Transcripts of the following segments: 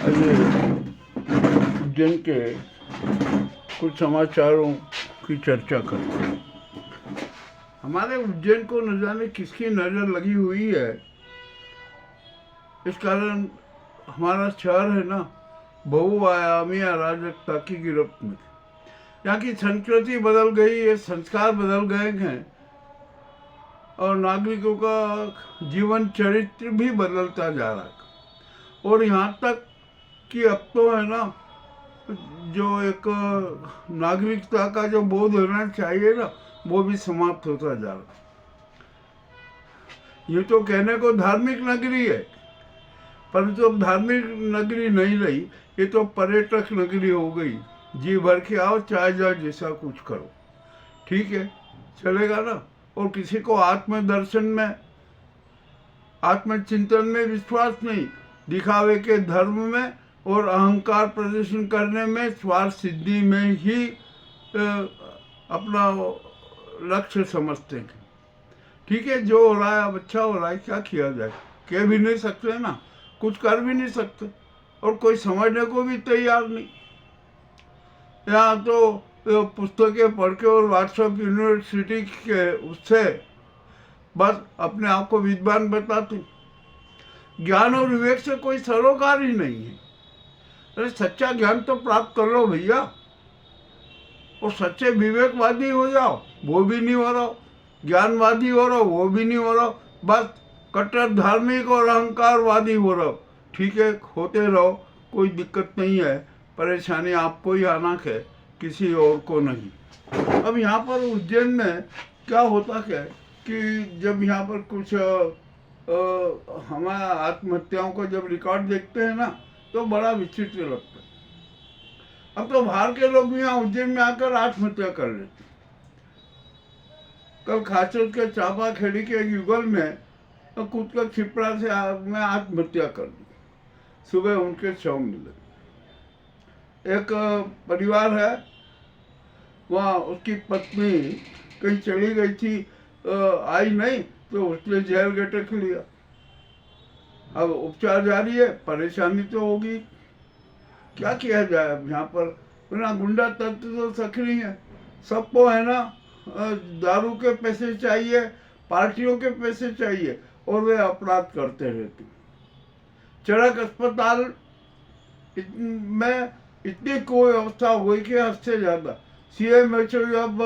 आइए उज्जैन के कुछ समाचारों की चर्चा करते हैं। हमारे उज्जैन को न जाने किसकी नज़र लगी हुई है, इस कारण हमारा शहर है ना बहुआयामी अराजकता की गिरफ्त में। यहाँ की संस्कृति बदल गई है, संस्कार बदल गए हैं और नागरिकों का जीवन चरित्र भी बदलता जा रहा है। और यहाँ तक कि अब तो है ना, जो एक नागरिकता का जो बोध होना चाहिए ना, वो भी समाप्त होता जा रहा है। ये तो कहने को धार्मिक नगरी है, परंतु अब धार्मिक नगरी नहीं रही, ये तो पर्यटक नगरी हो गई। जी भर के आओ, चाहे जाओ, जैसा कुछ करो, ठीक है, चलेगा ना। और किसी को आत्मदर्शन में, आत्मचिंतन में विश्वास नहीं, दिखावे के धर्म में और अहंकार प्रदर्शन करने में, स्वार्थ सिद्धि में ही अपना लक्ष्य समझते हैं। ठीक है, जो हो रहा है अब अच्छा हो रहा है, क्या किया जाए, कह भी नहीं सकते ना, कुछ कर भी नहीं सकते और कोई समझने को भी तैयार नहीं। यहाँ तो पुस्तकें पढ़ के और व्हाट्सएप यूनिवर्सिटी के उससे बस अपने आप को विद्वान बताते। ज्ञान और विवेक से कोई सरोकार ही नहीं है। अरे सच्चा ज्ञान तो प्राप्त कर लो भैया, और सच्चे विवेकवादी हो जाओ, वो भी नहीं हो रहा। ज्ञानवादी हो रहा, वो भी नहीं हो रहा। बस कट्टर धार्मिक और अहंकारवादी हो रहा। ठीक है, होते रहो, कोई दिक्कत नहीं है। परेशानी आपको ही आना है, किसी और को नहीं। अब यहाँ पर उज्जैन में क्या होता है कि जब यहाँ पर कुछ हमारे आत्महत्याओं को जब रिकॉर्ड देखते हैं ना, तो बड़ा विचित्र लगता है। अब तो बाहर के लोग भी यहाँ उज्जैन में आकर आत्महत्या कर लेते। कल खाचर के चापा खेड़ी के युगल में तो कूद कर छिपड़ा से मैं आत्महत्या कर दी। सुबह उनके शव मिले। एक परिवार है, वहाँ उसकी पत्नी कहीं चली गई थी, आई नहीं, तो उसने जहर गटक लिया। अब उपचार जारी है, परेशानी तो होगी, क्या किया जाए। अब यहाँ पर ना गुंडा तंत्र तो सक्रिय है, सबको है ना दारू के पैसे चाहिए, पार्टियों के पैसे चाहिए, और वे अपराध करते रहते। चरक अस्पताल में इतनी कुव्यवस्था हुई कि हद से ज़्यादा। CMHO जब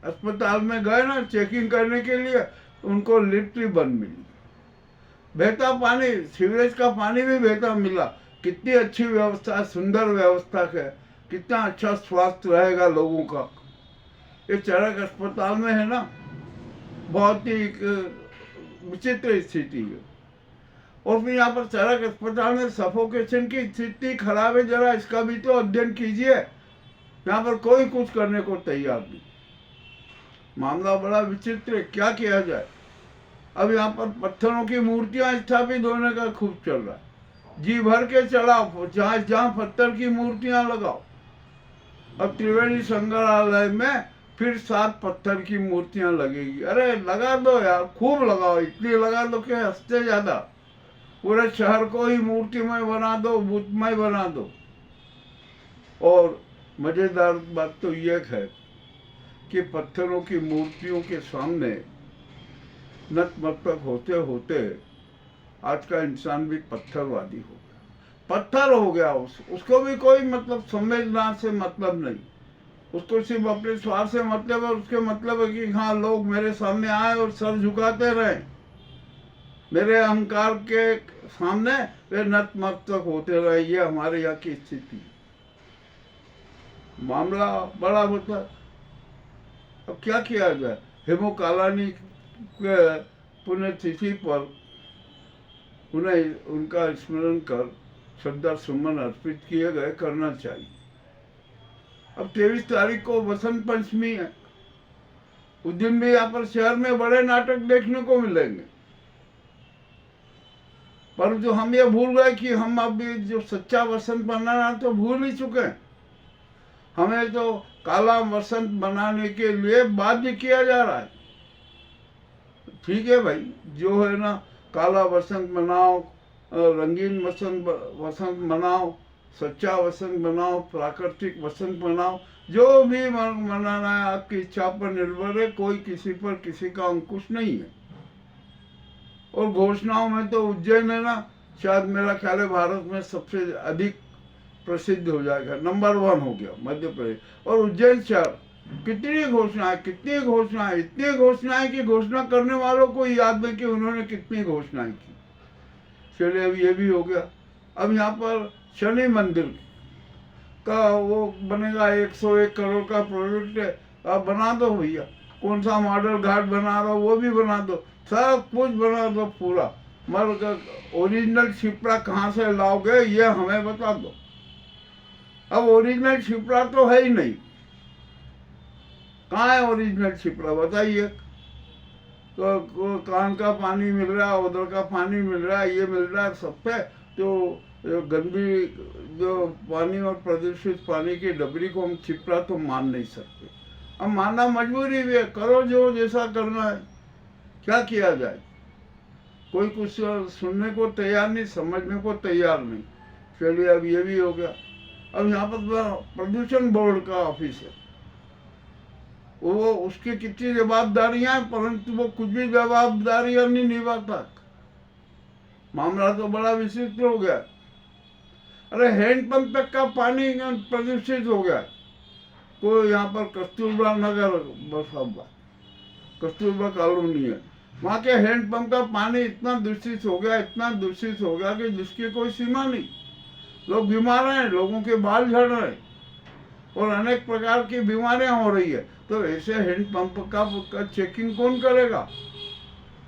अस्पताल में गए ना चेकिंग करने के लिए, उनको लिफ्ट ही बंद मिली। बहता पानी, सीवरेज का पानी भी बहता मिला। कितनी अच्छी व्यवस्था, सुंदर व्यवस्था है, कितना अच्छा स्वास्थ्य रहेगा लोगों का। ये चरक अस्पताल में है ना, बहुत ही विचित्र स्थिति है। और फिर यहाँ पर चरक अस्पताल में सफोकेशन की स्थिति खराब है, जरा इसका भी तो अध्ययन कीजिए। यहाँ पर कोई कुछ करने को तैयार नहीं। मामला बड़ा विचित्र है, क्या किया जाए। अब यहाँ पर पत्थरों की मूर्तियां स्थापित होने का खूब चल रहा है। जी भर के चढ़ाओ, जहाँ जहाँ पत्थर की मूर्तियां लगाओ। अब त्रिवेणी संग्रहालय में फिर 7 पत्थर की मूर्तियां लगेगी। अरे लगा दो यार, खूब लगाओ, इतनी लगा दो कि हंसते ज्यादा। पूरे शहर को ही मूर्तिमय बना दो, बुतमय बना दो। और मजेदार बात तो यह है कि पत्थरों की मूर्तियों के सामने नतमस्तक होते होते आज का इंसान भी पत्थरवादी हो गया, पत्थर हो गया। उसको भी कोई मतलब संवेदना से मतलब नहीं, उसको सिर्फ अपने स्वार्थ से मतलब है। उसके मतलब है कि हाँ, लोग मेरे सामने आए और सर झुकाते रहे, मेरे अहंकार के सामने वे नतमस्तक होते रहे। ये हमारे यहाँ की स्थिति। मामला बड़ा होता। अब क्या किया जाए। हेमो कालानी के पुण्यतिथि पर उन्हें उनका स्मरण कर श्रद्धा सुमन अर्पित किए गए, करना चाहिए। अब 23 तारीख को वसंत पंचमी है। उस दिन भी यहाँ पर शहर में बड़े नाटक देखने को मिलेंगे, परंतु हम ये भूल गए कि हम अभी जो सच्चा वसंत मनाना तो भूल ही चुके हैं। हमें तो काला वसंत मनाने के लिए बाध्य किया जा रहा है। ठीक है भाई, जो है ना काला वसंत मनाओ, रंगीन वसंत मनाओ, सच्चा वसंत बनाओ, प्राकृतिक वसंत बनाओ, जो भी मनाना है आपकी इच्छा पर निर्भर है, कोई किसी पर किसी का अंकुश नहीं है। और घोषणाओं में तो उज्जैन है ना, शायद मेरा ख्याल है भारत में सबसे अधिक प्रसिद्ध हो जाएगा, नंबर 1 हो गया मध्य प्रदेश। और उज्जैन शहर, कितनी घोषणाएं, कितनी घोषणाएं, इतनी घोषणाएं कि घोषणा करने वालों को याद नहीं कि उन्होंने कितनी घोषणाएं की। चलिए अब ये भी हो गया। अब यहाँ पर शनि मंदिर का वो बनेगा, 101 करोड़ का प्रोजेक्ट है, आप बना दो भैया। कौन सा मॉडल घाट बना रहा हो वो भी बना दो, सब कुछ बना दो पूरा। मगर ओरिजिनल शिप्रा कहाँ से लाओगे ये हमें बता दो। अब ओरिजिनल शिप्रा तो है ही नहीं, कहाँ है ओरिजिनल शिप्रा बताइए। तो कान का पानी मिल रहा है, उधर का पानी मिल रहा है, ये मिल रहा है सब पे। तो गंदी जो पानी और प्रदूषित पानी की डबरी को हम छिपरा तो मान नहीं सकते। अब मानना मजबूरी भी है, करो जो जैसा करना है, क्या किया जाए। कोई कुछ सुनने को तैयार नहीं, समझने को तैयार नहीं। चलिए अब ये भी हो गया। अब यहाँ पर प्रदूषण बोर्ड का ऑफिस है, वो उसकी कितनी जवाबदारियां हैं, परंतु वो कुछ भी जवाबदारियां नहीं निभाता। मामला तो बड़ा विचित्र हो गया। अरे हैंडपंप तक का पानी प्रदूषित हो गया। कोई यहाँ पर कस्तूरबा नगर बसा हुआ, कस्तूरबा कॉलोनी है, वहाँ के हैंडपंप का पानी इतना दूषित हो गया, इतना दूषित हो गया कि जिसकी कोई सीमा नहीं। लोग बीमार हैं, लोगों के बाल झड़ रहे और अनेक प्रकार की बीमारियां हो रही है। तो ऐसे हैंडपंप का चेकिंग कौन करेगा?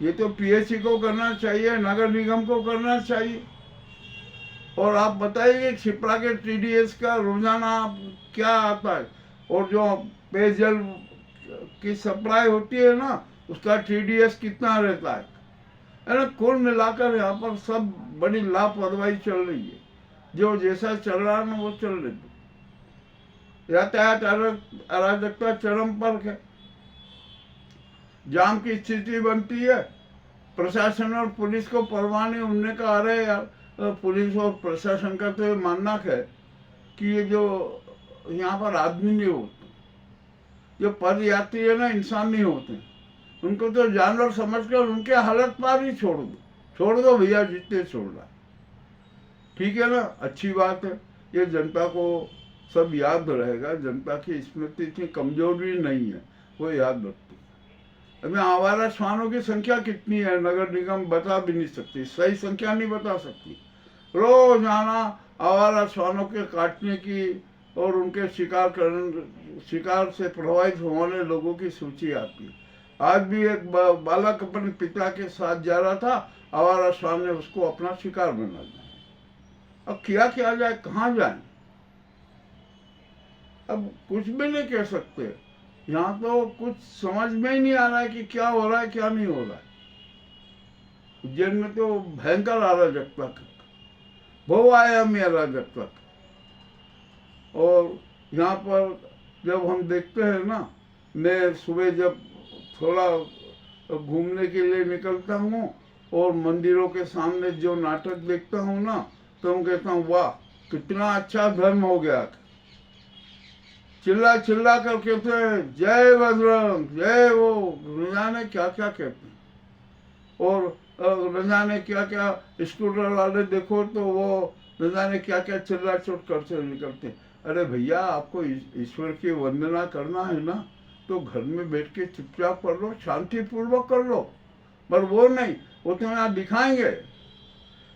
ये तो पीएचई को करना चाहिए, नगर निगम को करना चाहिए। और आप बताइए छिपरा के टीडीएस का रोजाना क्या आता है, और जो पेयजल की सप्लाई होती है ना उसका टीडीएस कितना रहता है ना। कुल मिलाकर यहाँ पर सब बड़ी लापरवाही चल रही है। जो जैसा चल रहा है ना वो चल रही है। यातायात अराजकता चरम पर है। जाम की स्थिति बनती है, प्रशासन और पुलिस को परवाह नहीं। उनने कहा अरे यार, पुलिस और प्रशासन का तो ये मानना है कि ये जो यहाँ पर आदमी नहीं होते, जो पद यात्री है ना, इंसान नहीं होते, उनको तो जानवर समझकर उनके हालत पर ही छोड़ दो भैया, जितने छोड़ रहा। ठीक है ना, अच्छी बात है, ये जनता को सब याद रहेगा। जनता की स्मृति इतनी कमजोर भी नहीं है, वो याद रखती है। अभी आवारा श्वानों की संख्या कितनी है नगर निगम बता भी नहीं सकती, सही संख्या नहीं बता सकती। रोजाना आवारा श्वानों के काटने की और उनके शिकार से प्रभावित होने वाले लोगों की सूची आती है। आज भी एक बालक अपने पिता के साथ जा रहा था, आवारा श्वान ने उसको अपना शिकार बना दिया। अब किया जाए, कहाँ जाए? अब कुछ भी नहीं कह सकते। यहाँ तो कुछ समझ में ही नहीं आ रहा है कि क्या हो रहा है क्या नहीं हो रहा है। उज्जैन में तो भयंकर अराजकता, बहुआयामी अराजकता। और यहाँ पर जब हम देखते हैं ना, मैं सुबह जब थोड़ा घूमने के लिए निकलता हूँ और मंदिरों के सामने जो नाटक देखता हूँ ना, तो मैं कहता हूँ वाह कितना अच्छा धर्म हो गया। चिल्ला चिल्ला कर कहते हैं जय बजरंग जय, वो न जाने क्या क्या कहते हैं। और न जाने क्या क्या स्कूटर वाले देखो तो वो न जाने क्या क्या चिल्ला चोट करते निकलते हैं। अरे भैया, आपको ईश्वर की वंदना करना है ना तो घर में बैठ के चुपचाप कर लो, शांतिपूर्वक कर लो। पर वो नहीं, वो तो यहाँ दिखाएंगे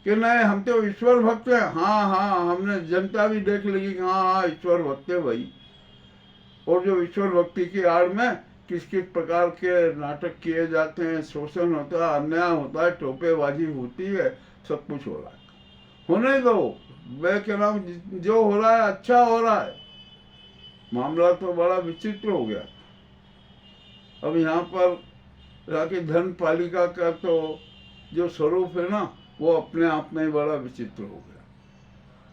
कि नहीं हम तो ईश्वर भक्त हैं। हाँ, हमने जनता भी देख लेगी कि हाँ ईश्वर भक्त है भाई। और जो ईश्वर भक्ति की आड़ में किस किस प्रकार के नाटक किए जाते हैं, शोषण होता है, अन्याय होता है, टोपेबाजी होती है, सब कुछ हो रहा है। होने दो, मैं कह रहा हूँ जो हो रहा है अच्छा हो रहा है। मामला तो बड़ा विचित्र हो गया। अब यहाँ पर जाके धन पालिका का तो जो स्वरूप है ना, वो अपने आप में बड़ा विचित्र हो गया।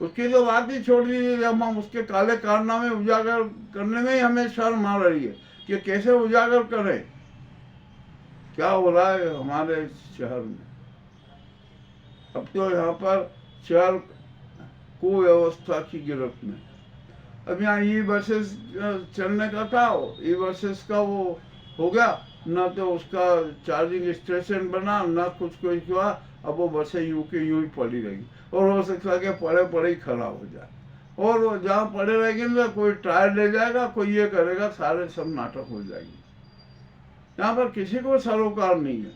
उसकी तो बात ही छोड़ दीजिए, जब हम उसके काले कारनामे उजागर करने में ही हमें शर्म आ रही है कि कैसे उजागर करें, क्या हो रहा है हमारे शहर में। अब तो यहाँ पर शहर कुव्यवस्था की गिरफ्त में। अब यहाँ ई बसेस चलने का था, ई बसेस का वो हो गया, ना तो उसका चार्जिंग स्टेशन बना, ना कुछ हुआ। अब वो बसें यूं की यूं ही पड़ी रहेगी, और हो सकता है कि पड़े पड़े ही खराब हो जाए, और वो जहाँ पड़े रहेंगे ना कोई टायर ले जाएगा, कोई ये करेगा, सारे सब नाटक हो जाएंगे। यहाँ पर किसी को सरोकार नहीं है,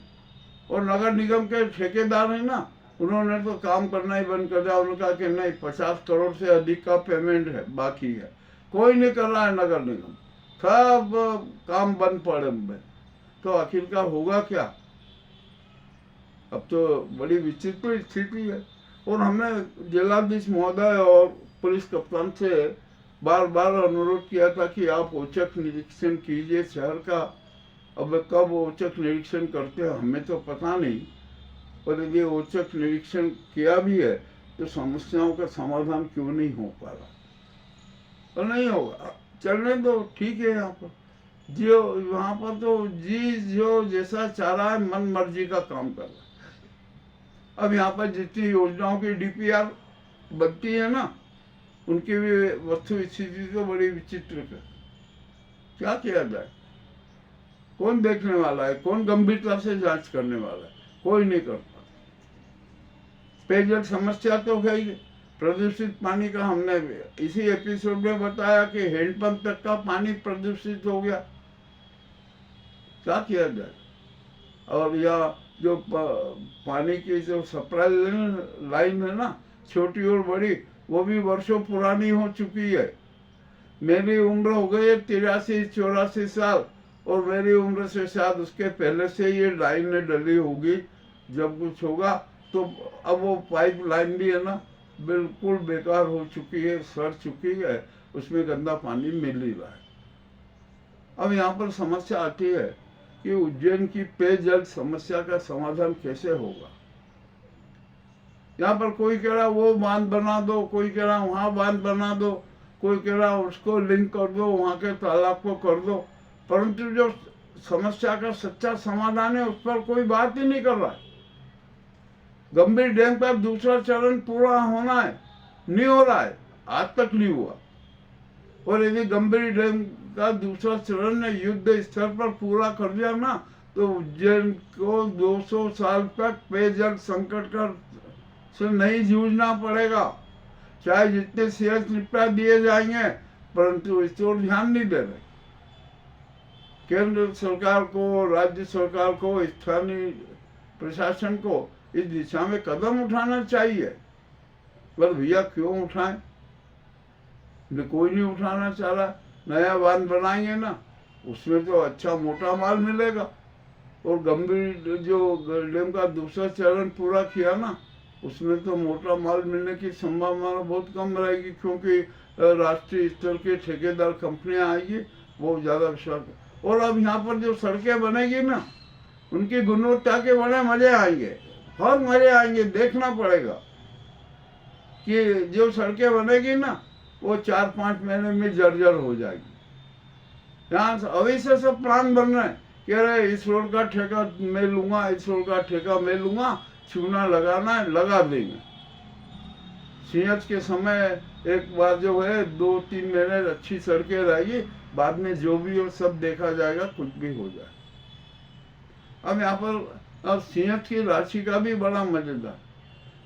और नगर निगम के ठेकेदार है ना, उन्होंने तो काम करना ही बंद कर दिया। उन्होंने कहा कि नहीं, 50 करोड़ से अधिक का पेमेंट है, बाकी है, कोई नहीं कर रहा है नगर निगम, सब काम बंद पड़े में। तो आखिरकार होगा क्या? अब तो बड़ी विचित्र स्थिति है। और हमने जिलाधीश महोदय और पुलिस कप्तान से बार बार अनुरोध किया था कि आप औचक निरीक्षण कीजिए शहर का। अब कब औचक निरीक्षण करते हैं हमें तो पता नहीं, और यदि औचक निरीक्षण किया भी है तो समस्याओं का समाधान क्यों नहीं हो पा रहा? तो नहीं होगा, चलने दो, ठीक है। यहाँ पर जो वहाँ पर तो जो जैसा चाह रहा है मन मर्जी का काम कर रहा है। अब यहाँ पर जितनी योजनाओं की DPR बनती है ना, उनकी भी वस्तु स्थिति तो बड़ी विचित्र है। क्या किया जाए? कौन देखने वाला है? कौन गंभीरता से जांच करने वाला है? कोई नहीं करता। पेयजल समस्या तो है ही। प्रदूषित पानी का हमने इसी एपिसोड में बताया कि हैंडपंप तक का पानी प्रदूषित हो गया। क्या किया जाए? और यह जो पानी की जो सप्लाई लाइन है ना, छोटी और बड़ी, वो भी वर्षों पुरानी हो चुकी है। मेरी उम्र हो गई है 83-84 साल, और मेरी उम्र से शायद उसके पहले से ये लाइनें डली होगी। जब कुछ होगा तो अब वो पाइप लाइन भी है ना, बिल्कुल बेकार हो चुकी है, सड़ चुकी है, उसमें गंदा पानी मिल ही रहा है। अब यहाँ पर समस्या आती है कि उज्जैन की पेयजल समस्या का समाधान कैसे होगा? यहाँ पर कोई कह रहा वो बांध बना दो, कोई कह रहा वहाँ बांध बना दो, कोई कह रहा उसको लिंक कर दो, वहाँ के तालाब को कर दो, परंतु जो समस्या का सच्चा समाधान है उस पर कोई बात ही नहीं कर रहा है। गंभीर डैम का दूसरा चरण पूरा होना है, नहीं हो रहा है, आज तक नहीं हुआ। और यदि गंभीर डैम का दूसरा चरण ने युद्ध स्तर पर पूरा कर दिया ना, तो उज्जैन को 200 साल तक पेयजल संकट का से नहीं जूझना पड़ेगा। चाहे जितने CH निपटा दिए जाएंगे, परंतु इस ओर ध्यान नहीं दे रहे। केंद्र सरकार को, राज्य सरकार को, स्थानीय प्रशासन को इस दिशा में कदम उठाना चाहिए। पर भैया क्यों उठाएं? कोई नहीं उठाना चाह रहा। नया बांध बनाएंगे ना, उसमें तो अच्छा मोटा माल मिलेगा, और गंभीर जो डैम का दूसरा चरण पूरा किया ना, उसमें तो मोटा माल मिलने की संभावना बहुत कम रहेगी, क्योंकि राष्ट्रीय स्तर के ठेकेदार कंपनियां आएगी, वो ज़्यादा विश्वास। और अब यहाँ पर जो सड़कें बनेगी ना, उनकी गुणवत्ता के बड़े मजे आएंगे, बहुत मजे आएंगे। देखना पड़ेगा कि जो सड़कें बनेगी ना, वो 4-5 महीने में जर्जर हो जाएगी। यहाँ अभी से सब प्लान बन रहे हैं कि अरे इस रोड का ठेका मैं लूंगा, इस रोड का ठेका मैं लूंगा, चूना लगाना है, लगा देंगे। CH के समय एक बार जो है 2-3 महीने अच्छी सड़कें रहेगी, बाद में जो भी हो सब देखा जाएगा, कुछ भी हो जाए। अब यहाँ पर अब CH की राशि का भी बड़ा मजेदार।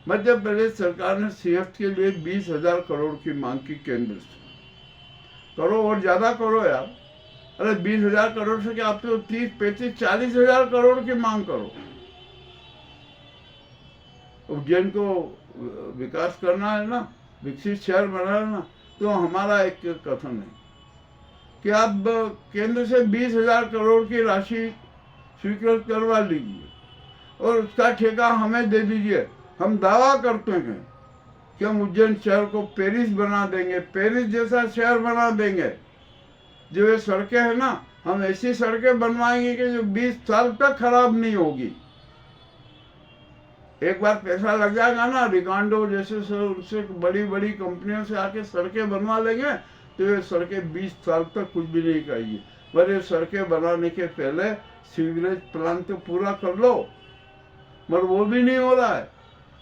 मध्य प्रदेश सरकार ने CH के लिए 20,000 करोड़ की मांग की केंद्र से। करो और ज्यादा करो यार। अरे 20,000 करोड़ से क्या, आप तो 30-35-40,000 करोड़ की मांग करो। उज्जैन को विकास करना है ना, विकसित शहर बनाना, तो हमारा एक कथन है कि आप केंद्र से 20,000 करोड़ की राशि स्वीकृत करवा लीजिए और उसका ठेका हमें दे दीजिए। हम दावा करते हैं कि हम उज्जैन शहर को पेरिस बना देंगे, पेरिस जैसा शहर बना देंगे। जो ये सड़कें हैं ना, हम ऐसी सड़कें बनवाएंगे कि जो 20 साल तक खराब नहीं होगी। एक बार पैसा लग जाएगा ना, रिकांडो जैसे उनसे बड़ी बड़ी कंपनियों से आके सड़कें बनवा लेंगे, तो ये सड़कें 20 साल तक कुछ भी नहीं करेगी। पर ये सड़कें बनाने के पहले सीवरेज प्लान तो पूरा कर लो, मगर वो भी नहीं हो रहा है।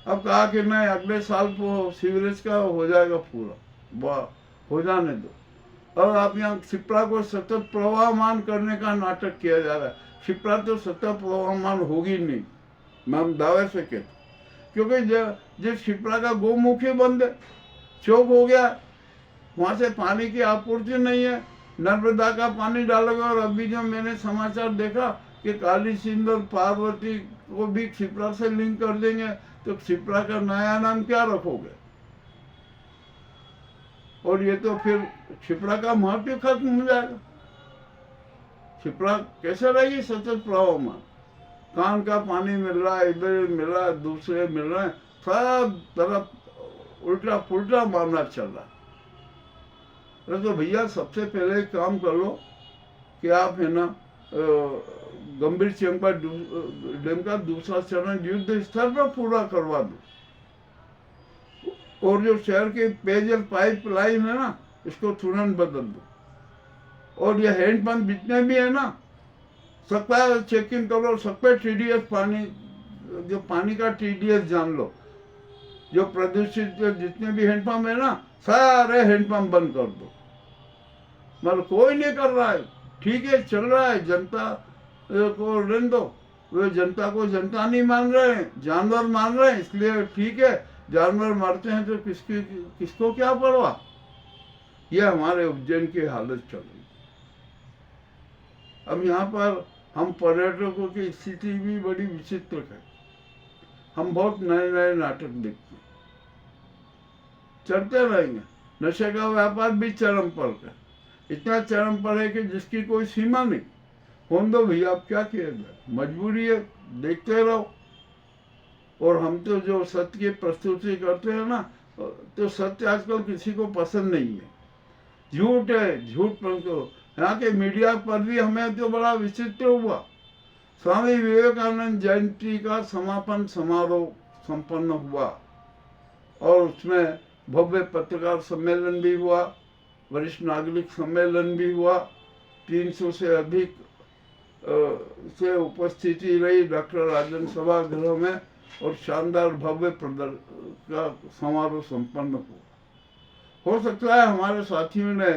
अब कहा कि नहीं, अगले साल वो सीवरेज का हो जाएगा पूरा, हो जाने दो। और आप यहाँ शिप्रा को सतत प्रवाहमान करने का नाटक किया जा रहा है। शिप्रा तो सतत प्रवाहमान होगी नहीं, मैं हम दावे से कहते, क्योंकि जिस शिप्रा का गोमुखी बंद है, चौक हो गया, वहाँ से पानी की आपूर्ति नहीं है, नर्मदा का पानी डालेगा। और अभी जो मैंने समाचार देखा कि काली सिंध और पार्वती को भी क्षिप्रा से लिंक कर देंगे, तो क्षिप्रा का नया नाम क्या रखोगे? और ये तो फिर क्षिप्रा का महत्व खत्म हो जाएगा। क्षिप्रा कैसे रहेगी सतत प्रवाहमान? कान का पानी मिल रहा है, इधर मिल रहा है, दूसरे मिल रहे हैं, सब तरफ उल्टा पुल्टा मामला चल रहा है। तो भैया सबसे पहले एक काम कर लो कि आप है ना गंभीर चंपा डैम का दूसरा चरण युद्ध स्तर पर पूरा करवा दो, और जो शहर की पेयजल पाइपलाइन है ना, इसको तुरंत बदल दो। और ये हैंडपंप जितने भी है ना, सबका चेकिंग करो, सब पे TDS पानी, जो पानी का TDS जान लो। जो प्रदूषित जितने भी हैंडपंप है ना, सारे हैंडपंप बंद कर दो। मतलब कोई नहीं कर रहा है, ठीक है, चल रहा है, जनता को रहने दो। वे जनता को जनता नहीं मान रहे हैं, जानवर मान रहे हैं, इसलिए ठीक है, जानवर मरते हैं तो किसको क्या परवाह। ये हमारे उज्जैन की हालत चल रही। अब यहाँ पर हम पर्यटकों की स्थिति भी बड़ी विचित्र है। हम बहुत नए नए नाटक देखते हैं, चलते रहेंगे। नशे का व्यापार भी चरम पर है, इतना चरम पर है कि जिसकी कोई सीमा नहीं। होने दो भैया, अब क्या किया जाए, मजबूरी है, देखते रहो। और हम तो जो सत्य की प्रस्तुति करते हैं ना, तो सत्य आजकल किसी को पसंद नहीं है, झूठ है, झूठ पर तो यहाँ के मीडिया पर भी हमें तो बड़ा विचित्र हुआ। स्वामी विवेकानंद जयंती का समापन समारोह संपन्न हुआ, और उसमें भव्य पत्रकार सम्मेलन भी हुआ, वरिष्ठ नागरिक सम्मेलन भी हुआ, 300 से अधिक से उपस्थिति रही डॉक्टर राजन सभागृह में, और शानदार भव्य प्रदर्शन का समारोह संपन्न हुआ। हो सकता है हमारे साथियों ने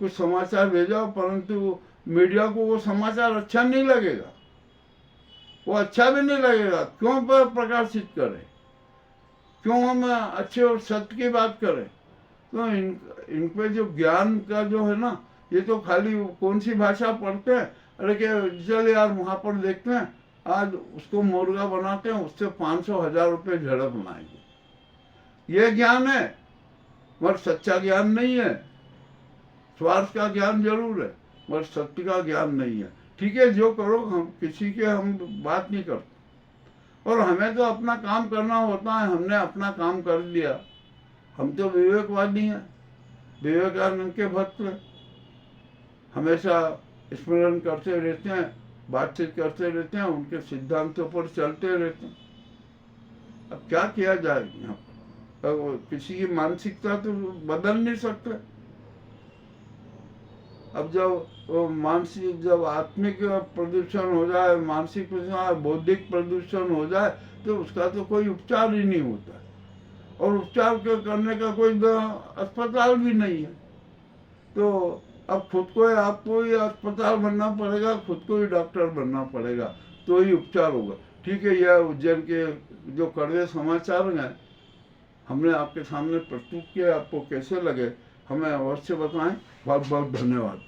कुछ समाचार भेजा, परंतु मीडिया को वो समाचार अच्छा नहीं लगेगा, वो अच्छा भी नहीं लगेगा। क्यों पर प्रकाशित करें, क्यों हम अच्छे और सत्य की बात करें? तो इन पे जो ज्ञान का जो है ना, ये तो खाली कौन सी भाषा पढ़ते हैं, अरे कि चल यार वहाँ पर देखते हैं, आज उसको मुर्गा बनाते हैं, उससे 500-1000 रुपये झड़प बनाएंगे। ये ज्ञान है, मगर सच्चा ज्ञान नहीं है। स्वार्थ का ज्ञान जरूर है, मगर सत्य का ज्ञान नहीं है। ठीक है, जो करो, हम किसी के हम बात नहीं करते, और हमें तो अपना काम करना होता है। हमने अपना काम कर लिया, हम तो विवेकवादी हैं, विवेकानंद के भक्त हैं, हमेशा स्मरण करते रहते हैं, बातचीत करते रहते हैं, उनके सिद्धांतों पर चलते रहते हैं। अब क्या किया जाए यहाँ पर? किसी की मानसिकता तो बदल नहीं सकते। अब जब मानसिक, जब आत्मिक प्रदूषण हो जाए, मानसिक प्रदूषण, बौद्धिक प्रदूषण हो जाए, तो उसका तो कोई उपचार ही नहीं होता, और उपचार करने का कोई अस्पताल भी नहीं है। तो अब खुद को आपको ही अस्पताल बनना पड़ेगा, खुद को ही डॉक्टर बनना पड़ेगा, तो ही उपचार होगा। ठीक है, यह उज्जैन के जो कड़वे समाचार हैं हमने आपके सामने प्रस्तुत किए, आपको कैसे लगे हमें अवश्य बताएं। बहुत बहुत धन्यवाद।